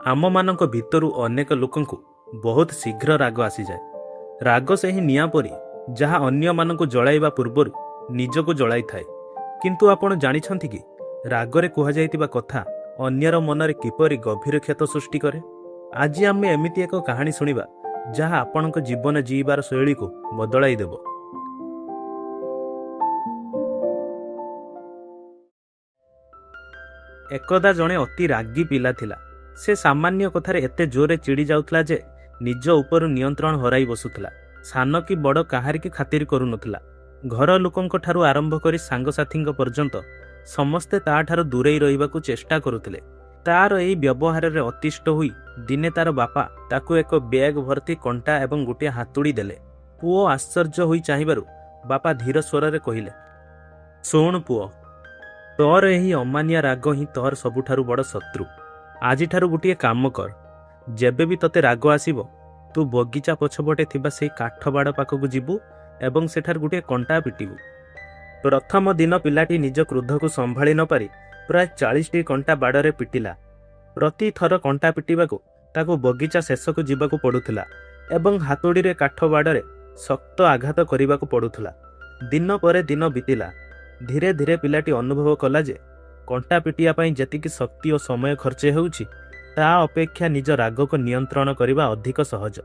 ଆମମାନଙ୍କ ଭିତରୁ ଅନେକ ଲୋକଙ୍କୁ ବହୁତ ଶୀଘ୍ର ରାଗ ଆସିଯାଏ। ରାଗ ସେହି ନିଆଁ ପରି ଯାହା ଅନ୍ୟମାନଙ୍କୁ ଜଳାଇବା ପୂର୍ବରୁ ନିଜକୁ ଜଳାଇଥାଏ। କିନ୍ତୁ ଆପଣ ଜାଣିଛନ୍ତି କି ରାଗରେ କୁହାଯାଇଥିବା କଥା ଅନ୍ୟର ମନରେ କିପରି ଗଭୀର କ୍ଷତ ସୃଷ୍ଟି କରେ? ଆଜି ଆମେ ଏମିତି ଏକ କାହାଣୀ ଶୁଣିବା ଯାହା ଆପଣଙ୍କ ଜୀବନ ଜୀଇବାର ଶୈଳୀକୁ ବଦଳାଇ ଦେବ। ଏକଦା ଜଣେ ଅତି ରାଗୀ ପିଲା ଥିଲା। ସେ ସାମାନ୍ୟ କଥାରେ ଏତେ ଜୋରରେ ଚିଡ଼ି ଯାଉଥିଲା ଯେ ନିଜ ଉପରୁ ନିୟନ୍ତ୍ରଣ ହରାଇ ବସୁଥିଲା। ସାନ କି ବଡ଼ କାହାରିକି ଖାତିର କରୁନଥିଲା। ଘର ଲୋକଙ୍କ ଠାରୁ ଆରମ୍ଭ କରି ସାଙ୍ଗସାଥୀଙ୍କ ପର୍ଯ୍ୟନ୍ତ ସମସ୍ତେ ତାଠାରୁ ଦୂରେଇ ରହିବାକୁ ଚେଷ୍ଟା କରୁଥିଲେ। ତାର ଏହି ବ୍ୟବହାରରେ ଅତିଷ୍ଠ ହୋଇ ଦିନେ ତାର ବାପା ତାକୁ ଏକ ବ୍ୟାଗ୍ ଭର୍ତ୍ତି କଣ୍ଟା ଏବଂ ଗୋଟିଏ ହାତୁଡ଼ି ଦେଲେ। ପୁଅ ଆଶ୍ଚର୍ଯ୍ୟ ହୋଇ ଚାହିଁବାରୁ ବାପା ଧୀର ସ୍ୱରରେ କହିଲେ, ଶୁଣ ପୁଅ, ତୋର ଏହି ଅମାନିଆ ରାଗ ହିଁ ତୋର ସବୁଠାରୁ ବଡ଼ ଶତ୍ରୁ। ଆଜିଠାରୁ ଗୋଟିଏ କାମ କର, ଯେବେ ବି ତୋତେ ରାଗ ଆସିବ ତୁ ବଗିଚା ପଛପଟେ ଥିବା ସେହି କାଠ ବାଡ଼ ପାଖକୁ ଯିବୁ ଏବଂ ସେଠାରେ ଗୋଟିଏ କଣ୍ଟା ପିଟିବୁ। ପ୍ରଥମ ଦିନ ପିଲାଟି ନିଜ କ୍ରୋଧକୁ ସମ୍ଭାଳି ନ ପାରି ପ୍ରାୟ 40ଟି କଣ୍ଟା ବାଡ଼ରେ ପିଟିଲା। ପ୍ରତିଥର କଣ୍ଟା ପିଟିବାକୁ ତାକୁ ବଗିଚା ଶେଷକୁ ଯିବାକୁ ପଡ଼ୁଥିଲା ଏବଂ ହାତୁଡ଼ିରେ କାଠ ବାଡ଼ରେ ଶକ୍ତ ଆଘାତ କରିବାକୁ ପଡ଼ୁଥିଲା। ଦିନ ପରେ ଦିନ ବିତିଲା। ଧୀରେ ଧୀରେ ପିଲାଟି ଅନୁଭବ କଲା ଯେ କଣ୍ଟା ପିଟିବା ପାଇଁ ଯେତିକି ଶକ୍ତି ଓ ସମୟ ଖର୍ଚ୍ଚ ହେଉଛି ତା ଅପେକ୍ଷା ନିଜ ରାଗକୁ ନିୟନ୍ତ୍ରଣ କରିବା ଅଧିକ ସହଜ।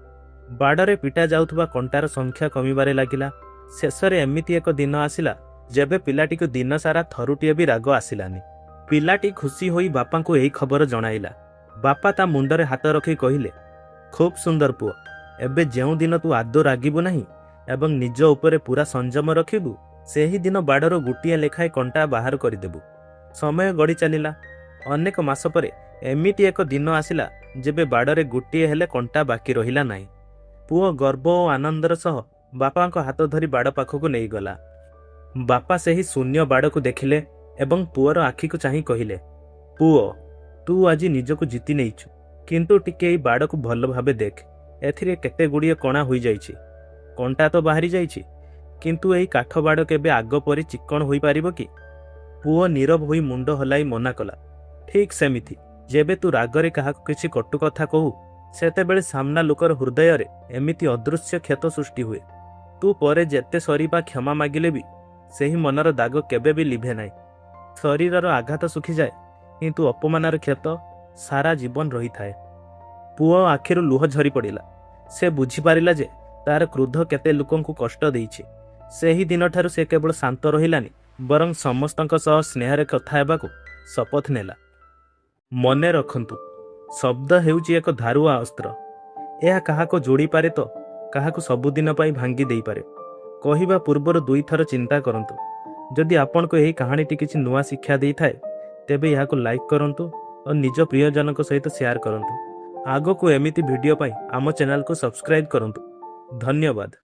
ବାଡ଼ରେ ପିଟା ଯାଉଥିବା କଣ୍ଟାର ସଂଖ୍ୟା କମିବାରେ ଲାଗିଲା। ଶେଷରେ ଏମିତି ଏକ ଦିନ ଆସିଲା ଯେବେ ପିଲାଟିକୁ ଦିନସାରା ଥରୁଟିଏ ବି ରାଗ ଆସିଲାନି। ପିଲାଟି ଖୁସି ହୋଇ ବାପାଙ୍କୁ ଏହି ଖବର ଜଣାଇଲା। ବାପା ତା ମୁଣ୍ଡରେ ହାତ ରଖି କହିଲେ, ଖୁବ୍ ସୁନ୍ଦର ପୁଅ, ଏବେ ଯେଉଁଦିନ ତୁ ଆଦୌ ରାଗିବୁ ନାହିଁ ଏବଂ ନିଜ ଉପରେ ପୁରା ସଂଯମ ରଖିବୁ ସେହିଦିନ ବାଡ଼ରୁ ଗୋଟିଏ ଲେଖାଏଁ କଣ୍ଟା ବାହାର କରିଦେବୁ। ସମୟ ଗଡ଼ି ଚାଲିଲା। ଅନେକ ମାସ ପରେ ଏମିତି ଏକ ଦିନ ଆସିଲା ଯେବେ ବାଡ଼ରେ ଗୋଟିଏ ହେଲେ କଣ୍ଟା ବାକି ରହିଲା ନାହିଁ। ପୁଅ ଗର୍ବ ଓ ଆନନ୍ଦର ସହ ବାପାଙ୍କ ହାତ ଧରି ବାଡ଼ ପାଖକୁ ନେଇଗଲା। ବାପା ସେହି ଶୂନ୍ୟ ବାଡ଼କୁ ଦେଖିଲେ ଏବଂ ପୁଅର ଆଖିକୁ ଚାହିଁ କହିଲେ, ପୁଅ, ତୁ ଆଜି ନିଜକୁ ଜିତି ନେଇଛୁ, କିନ୍ତୁ ଟିକେ ଏଇ ବାଡ଼କୁ ଭଲ ଭାବେ ଦେଖ। ଏଥିରେ କେତେ ଗୁଡ଼ିଏ କଣା ହୋଇଯାଇଛି। କଣ୍ଟା ତ ବାହାରି ଯାଇଛି, କିନ୍ତୁ ଏହି କାଠ ବାଡ଼ କେବେ ଆଗ ପରି ଚିକ୍କଣ ହୋଇପାରିବ କି? ପୁଅ ନୀରବ ହୋଇ ମୁଣ୍ଡ ହଲାଇ ମନା କଲା, ଠିକ୍ ସେମିତି ଯେବେ ତୁ ରାଗରେ କାହାକୁ କିଛି କଟୁ କଥା କହୁ ସେତେବେଳେ ସାମ୍ନା ଲୋକର ହୃଦୟରେ ଏମିତି ଅଦୃଶ୍ୟ କ୍ଷତ ସୃଷ୍ଟି ହୁଏ। ତୁ ପରେ ଯେତେ ସରି ବା କ୍ଷମା ମାଗିଲେ ବି ସେହି ମନର ଦାଗ କେବେ ବି ଲିଭେ ନାହିଁ। ଶରୀରର ଆଘାତ ଶୁଖିଯାଏ, କିନ୍ତୁ ଅପମାନର କ୍ଷତ ସାରା ଜୀବନ ରହିଥାଏ। ପୁଅ ଆଖିରୁ ଲୁହ ଝରି ପଡ଼ିଲା। ସେ ବୁଝିପାରିଲା ଯେ ତାର କ୍ରୋଧ କେତେ ଲୋକଙ୍କୁ କଷ୍ଟ ଦେଇଛି। ସେହି ଦିନଠାରୁ ସେ କେବଳ ଶାନ୍ତ ରହିଲାନି, ବରଂ ସମସ୍ତଙ୍କ ସହ ସ୍ନେହରେ କଥା ହେବାକୁ ଶପଥ ନେଲା। ମନେ ରଖନ୍ତୁ, ଶବ୍ଦ ହେଉଛି ଏକ ଧାରୁଆ ଅସ୍ତ୍ର। ଏହା କାହାକୁ ଯୋଡ଼ିପାରେ ତ କାହାକୁ ସବୁଦିନ ପାଇଁ ଭାଙ୍ଗି ଦେଇପାରେ। କହିବା ପୂର୍ବରୁ ଦୁଇଥର ଚିନ୍ତା କରନ୍ତୁ। ଯଦି ଆପଣଙ୍କୁ ଏହି କାହାଣୀଟି କିଛି ନୂଆ ଶିକ୍ଷା ଦେଇଥାଏ ତେବେ ଏହାକୁ ଲାଇକ୍ କରନ୍ତୁ ଓ ନିଜ ପ୍ରିୟଜନଙ୍କ ସହିତ ସେୟାର କରନ୍ତୁ। ଆଗକୁ ଏମିତି ଭିଡ଼ିଓ ପାଇଁ ଆମ ଚ୍ୟାନେଲକୁ ସବସ୍କ୍ରାଇବ୍ କରନ୍ତୁ। ଧନ୍ୟବାଦ।